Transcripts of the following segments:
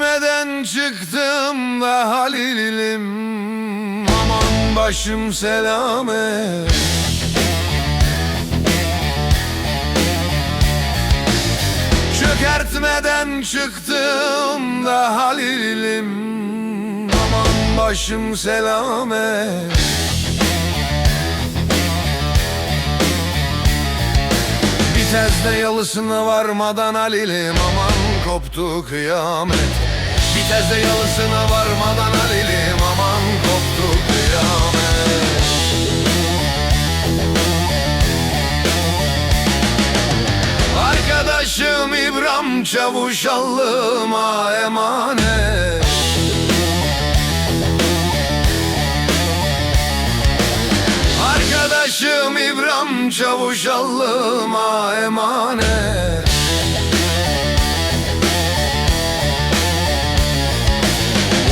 Çökertmeden çıktım da Halil'im, aman başım selamet. Çökertmeden çıktım da Halil'im, aman başım selamet. Vitesde yalısına varmadan Halil'im, aman koptu kıyamet. Vitesde yalısına varmadan Halil'im, aman koptu kıyamet. Arkadaşım İbrahim Çavuş Allah'ıma emanet. Arkadaşım İbrahim Çavuş Allah'ıma emanet.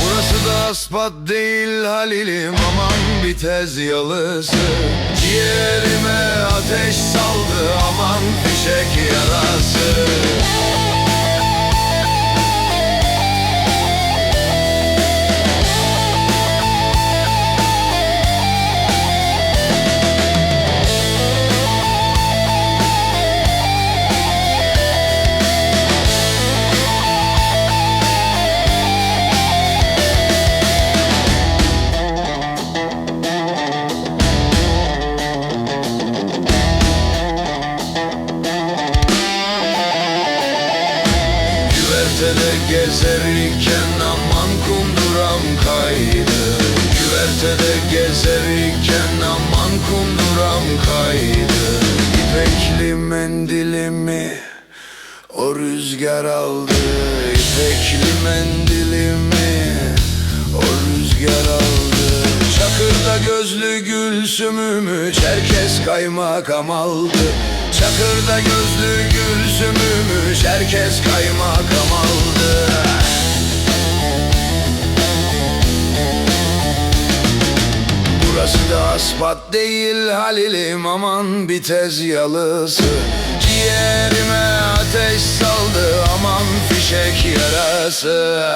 Burası da aspat değil Halil'im, aman Bitez yalısı. Ciğerime ateş saldı, aman fişek yarası. Güvertede gezerken aman kunduram kaydı. Güvertede gezerken aman kunduram kaydı. İpekli mendilimi o rüzgar aldı. İpekli mendilimi o rüzgar aldı. Çakırda gözlü Gülsüm'ümü Çerkes kaymakam aldı. Çakırda gözlü Gülsüm'ümü Çerkes kaymakam aldı. Burası da aspat değil Halil'im, aman Bitez yalısı. Ciğerime ateş saldı, aman fişek yarası.